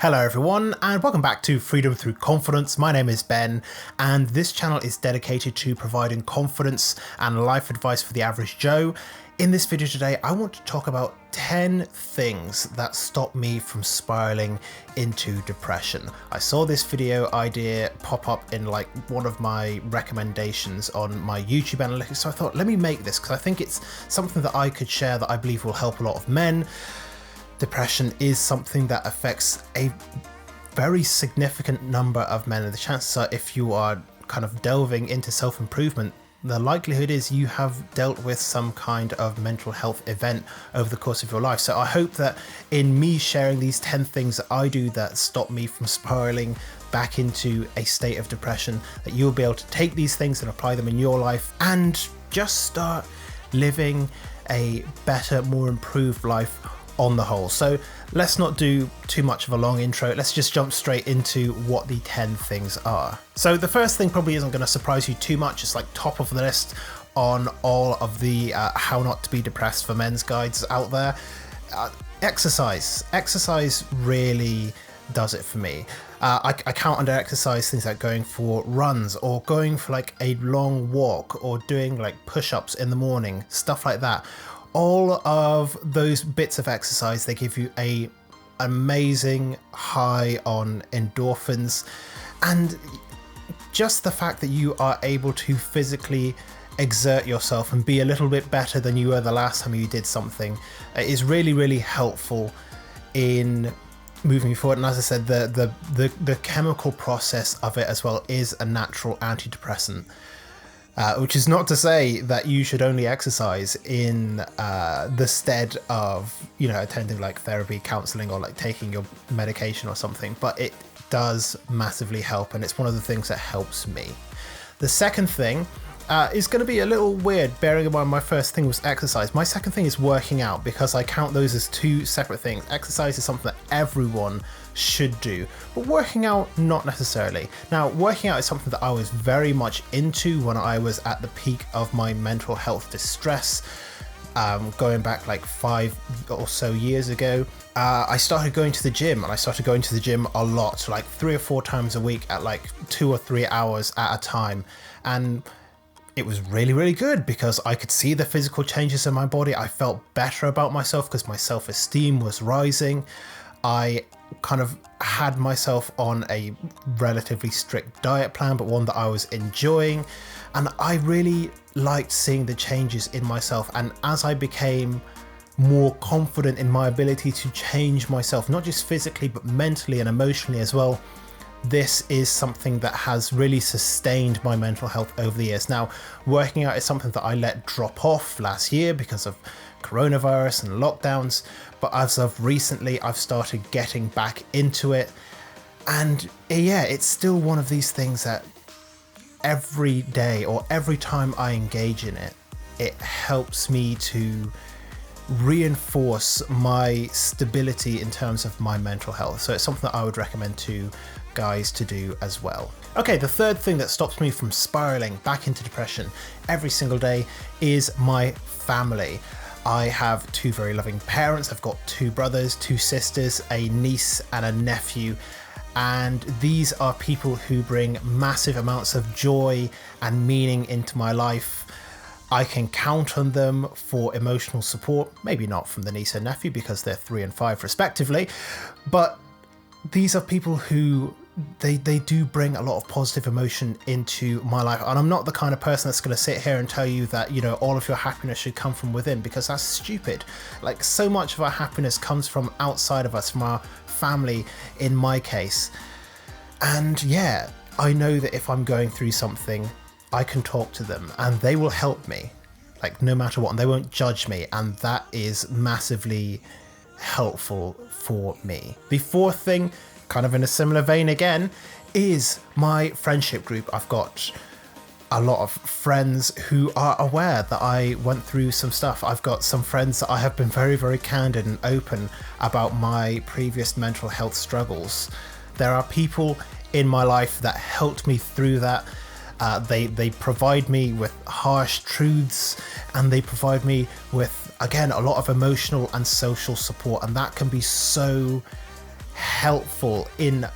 Hello everyone, and welcome back to Freedom Through Confidence. My name is Ben, and this channel is dedicated to providing confidence and life advice for the average Joe. In this video today, I want to talk about 10 things that stop me from spiraling into depression. I saw this video idea pop up in like one of my recommendations on my YouTube analytics, so I thought, let me make this because I think it's something that I could share that I believe will help a lot of men. Depression is something that affects a very significant number of men, and the chances are if you are kind of delving into self-improvement, the likelihood is you have dealt with some kind of mental health event over the course of your life. So I hope that in me sharing these 10 things that I do that stop me from spiraling back into a state of depression, that you'll be able to take these things and apply them in your life and just start living a better, more improved life on the whole. So let's not do too much of a long intro. Let's just jump straight into what the 10 things are. So the first thing probably isn't going to surprise you too much. It's like top of the list on all of the how not to be depressed for men's guides out there. Exercise. Exercise really does it for me. I count under exercise things like going for runs or going for like a long walk or doing like push-ups in the morning, stuff like that. All of those bits of exercise, they give you an amazing high on endorphins, and just the fact that you are able to physically exert yourself and be a little bit better than you were the last time you did something is really, really helpful in moving forward. And as I said, the chemical process of it as well is a natural antidepressant. Which is not to say that you should only exercise in the stead of, attending like therapy, counselling, or like taking your medication or something, but it does massively help, and it's one of the things that helps me. The second thing is going to be a little weird, bearing in mind my first thing was exercise. My second thing is working out, because I count those as two separate things. Exercise is something that everyone should do, but working out, not necessarily. Now, working out is something that I was very much into when I was at the peak of my mental health distress, going back like 5 or so years ago. I started going to the gym, and I started going to the gym a lot, like 3 or 4 times a week at like 2 or 3 hours at a time. And it was really, really good because I could see the physical changes in my body. I felt better about myself because my self-esteem was rising. I kind of had myself on a relatively strict diet plan, but one that I was enjoying. And I really liked seeing the changes in myself. And as I became more confident in my ability to change myself, not just physically, but mentally and emotionally as well, this is something that has really sustained my mental health over the years. Now, working out is something that I let drop off last year because of coronavirus and lockdowns, but as of recently, I've started getting back into it. And yeah, it's still one of these things that every day or every time I engage in it, it helps me to reinforce my stability in terms of my mental health. So it's something that I would recommend to guys to do as well. Okay, the third thing that stops me from spiraling back into depression every single day is my family. I have 2 very loving parents. I've got 2 brothers, 2 sisters, a niece and a nephew. And these are people who bring massive amounts of joy and meaning into my life. I can count on them for emotional support, maybe not from the niece and nephew because they're 3 and 5 respectively, but these are people who they do bring a lot of positive emotion into my life. And I'm not the kind of person that's going to sit here and tell you that, all of your happiness should come from within, because that's stupid. Like, so much of our happiness comes from outside of us, from our family in my case. And yeah, I know that if I'm going through something, I can talk to them and they will help me, like no matter what, and they won't judge me. And that is massively helpful for me. The fourth thing, kind of in a similar vein again, is my friendship group. I've got a lot of friends who are aware that I went through some stuff. I've got some friends that I have been very, very candid and open about my previous mental health struggles. There are people in my life that helped me through that. They provide me with harsh truths, and they provide me with, again, a lot of emotional and social support, and that can be so helpful in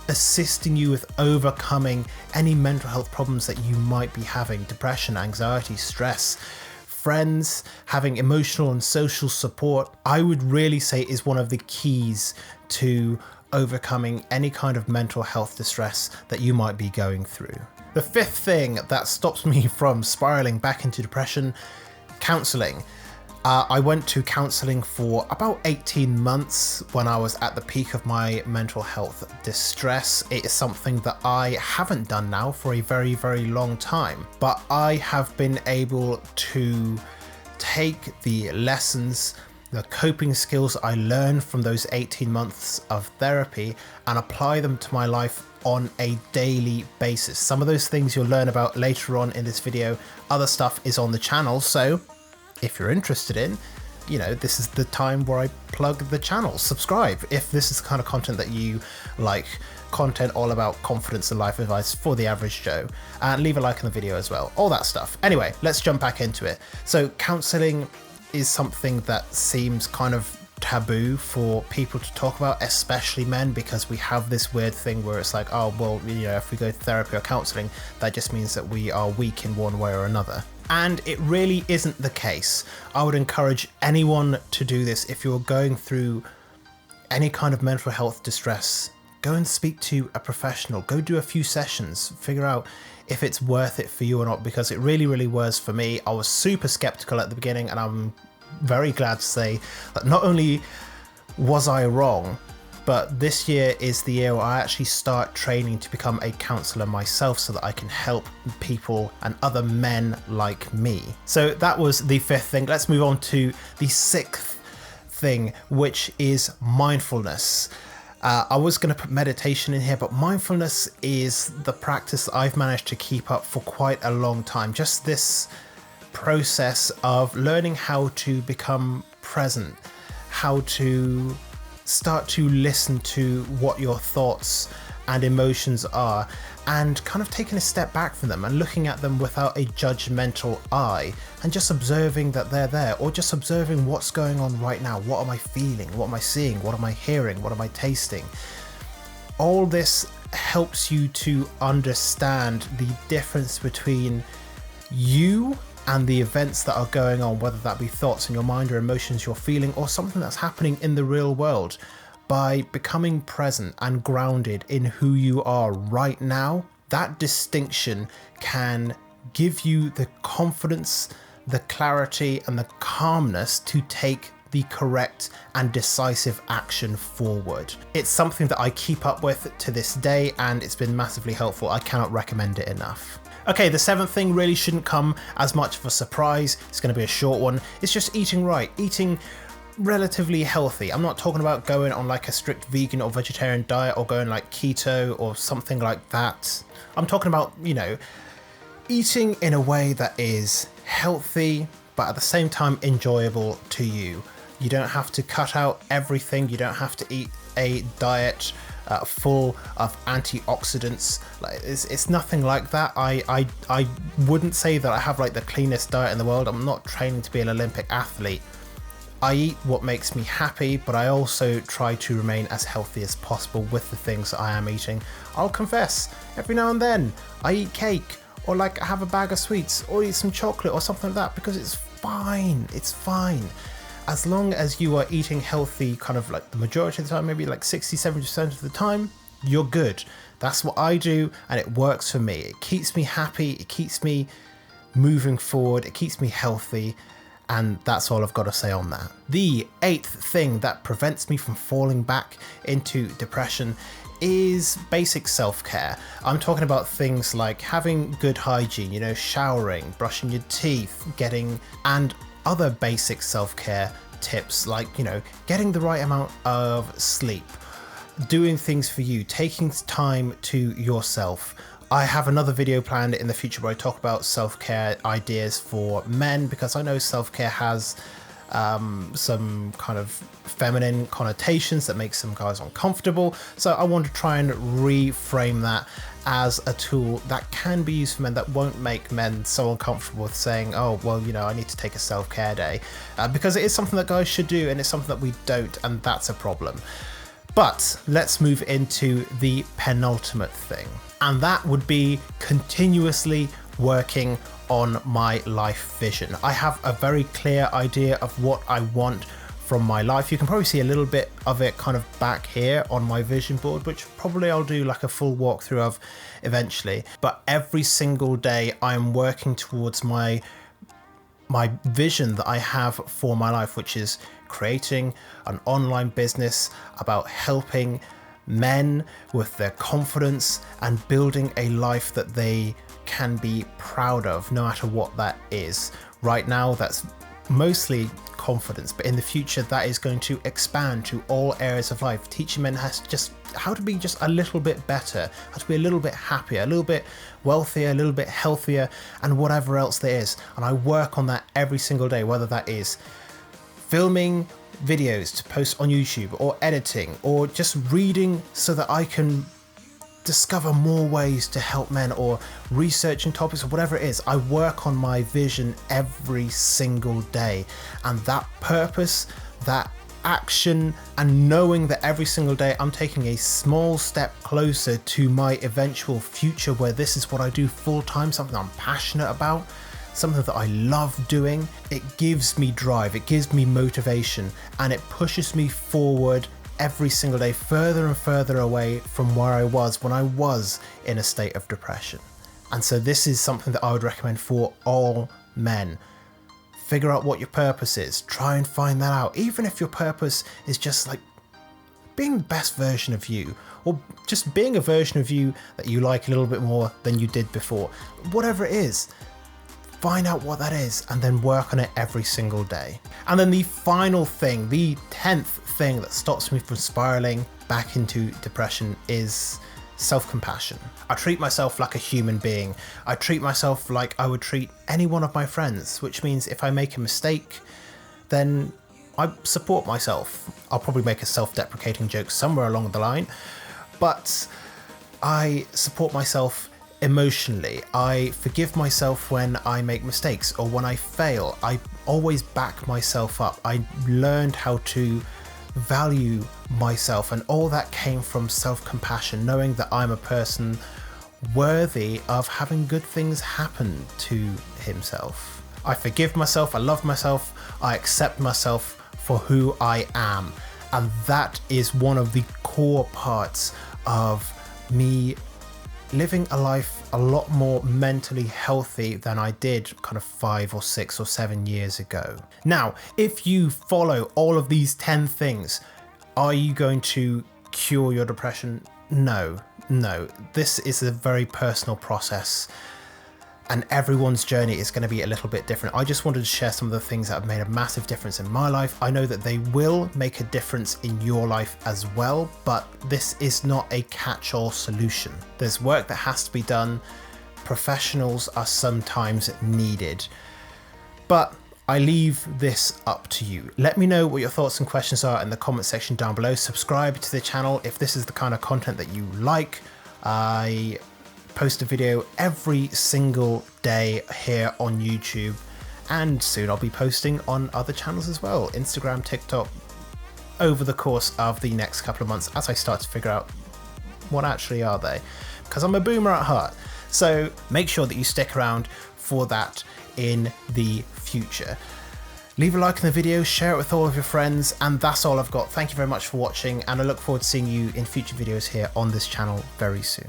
assisting you with overcoming any mental health problems that you might be having: depression, anxiety, stress. Friends, having emotional and social support, I would really say, is one of the keys to overcoming any kind of mental health distress that you might be going through. The fifth thing that stops me from spiraling back into depression: counselling. I went to counselling for about 18 months when I was at the peak of my mental health distress. It is something that I haven't done now for a very, very long time, but I have been able to take the lessons, the coping skills I learned from those 18 months of therapy and apply them to my life on a daily basis. Some of those things you'll learn about later on in this video. Other stuff is on the channel, so if you're interested in, this is the time where I plug the channel. Subscribe if this is the kind of content that you like, content all about confidence and life advice for the average Joe, and leave a like on the video as well, all that stuff. Anyway, let's jump back into it. So counseling is something that seems kind of taboo for people to talk about, especially men, because we have this weird thing where it's like, oh well, if we go to therapy or counseling, that just means that we are weak in one way or another. And it really isn't the case. I would encourage anyone to do this. If you're going through any kind of mental health distress, go and speak to a professional. Go do a few sessions, figure out if it's worth it for you or not, because it really, really was for me. I was super skeptical at the beginning, and I'm very glad to say that not only was I wrong, but this year is the year where I actually start training to become a counsellor myself so that I can help people and other men like me. So that was the fifth thing. Let's move on to the sixth thing, which is mindfulness. I was going to put meditation in here, but mindfulness is the practice that I've managed to keep up for quite a long time. Just this process of learning how to become present, how to start to listen to what your thoughts and emotions are, and kind of taking a step back from them and looking at them without a judgmental eye, and just observing that they're there, or just observing what's going on right now. What am I feeling? What am I seeing? What am I hearing? What am I tasting? All this helps you to understand the difference between you and the events that are going on, whether that be thoughts in your mind or emotions you're feeling, or something that's happening in the real world. By becoming present and grounded in who you are right now, that distinction can give you the confidence, the clarity, and the calmness to take the correct and decisive action forward. It's something that I keep up with to this day, and it's been massively helpful. I cannot recommend it enough. Okay, the seventh thing really shouldn't come as much of a surprise. It's going to be a short one. It's just eating right, eating relatively healthy. I'm not talking about going on like a strict vegan or vegetarian diet or going like keto or something like that. I'm talking about, eating in a way that is healthy, but at the same time enjoyable to you. You don't have to cut out everything. You don't have to eat a diet full of antioxidants. Like it's nothing like that. I wouldn't say that I have like the cleanest diet in the world. I'm not training to be an Olympic athlete. I eat what makes me happy, but I also try to remain as healthy as possible with the things that I am eating. I'll confess, every now and then I eat cake, or like I have a bag of sweets, or eat some chocolate or something like that, because it's fine. It's fine. As long as you are eating healthy kind of like the majority of the time, maybe like 60-70% of the time, you're good. That's what I do, and it works for me. It keeps me happy, it keeps me moving forward, it keeps me healthy, and that's all I've got to say on that. The eighth thing that prevents me from falling back into depression is basic self-care. I'm talking about things like having good hygiene, showering, brushing your teeth, and other basic self-care tips like, getting the right amount of sleep, doing things for you, taking time to yourself. I have another video planned in the future where I talk about self-care ideas for men, because I know self-care has some kind of feminine connotations that make some guys uncomfortable. So I want to try and reframe that as a tool that can be used for men, that won't make men so uncomfortable with saying, oh, well, I need to take a self-care day, because it is something that guys should do, and it's something that we don't, and that's a problem. But let's move into the penultimate thing, and that would be continuously working on my life vision. I have a very clear idea of what I want from my life. You can probably see a little bit of it kind of back here on my vision board, which probably I'll do like a full walkthrough of eventually. But every single day I'm working towards my vision that I have for my life, which is creating an online business about helping men with their confidence and building a life that they can be proud of, no matter what that is. Right now, that's mostly confidence, but in the future, that is going to expand to all areas of life, teaching men how to be just a little bit better, how to be a little bit happier, a little bit wealthier, a little bit healthier, and whatever else there is. And I work on that every single day, whether that is filming videos to post on YouTube, or editing, or just reading so that I can discover more ways to help men, or researching topics, or whatever it is. I work on my vision every single day, and that purpose, that action, and knowing that every single day I'm taking a small step closer to my eventual future where this is what I do full time, something I'm passionate about, something that I love doing. It gives me drive, it gives me motivation, and it pushes me forward every single day, further and further away from where I was when I was in a state of depression. And so this is something that I would recommend for all men. Figure out what your purpose is. Try and find that out. Even if your purpose is just like being the best version of you, or just being a version of you that you like a little bit more than you did before. Whatever it is, find out what that is and then work on it every single day. And then the final thing, the 10th thing that stops me from spiraling back into depression is self-compassion. I treat myself like a human being. I treat myself like I would treat any one of my friends, which means if I make a mistake, then I support myself. I'll probably make a self-deprecating joke somewhere along the line, but I support myself emotionally. I forgive myself when I make mistakes or when I fail. I always back myself up. I learned how to value myself, and all that came from self-compassion, knowing that I'm a person worthy of having good things happen to himself. I forgive myself, I love myself, I accept myself for who I am, and that is one of the core parts of me living a life a lot more mentally healthy than I did kind of 5 or 6 or 7 years ago. Now, if you follow all of these 10 things, are you going to cure your depression? No. This is a very personal process, and everyone's journey is going to be a little bit different. I just wanted to share some of the things that have made a massive difference in my life. I know that they will make a difference in your life as well, but this is not a catch-all solution. There's work that has to be done. Professionals are sometimes needed, but I leave this up to you. Let me know what your thoughts and questions are in the comment section down below. Subscribe to the channel if this is the kind of content that you like. I post a video every single day here on YouTube, and soon I'll be posting on other channels as well, Instagram, TikTok, over the course of the next couple of months as I start to figure out what actually are they, because I'm a boomer at heart. So make sure that you stick around for that in the future. Leave a like in the video, share it with all of your friends, and that's all I've got. Thank you very much for watching, and I look forward to seeing you in future videos here on this channel very soon.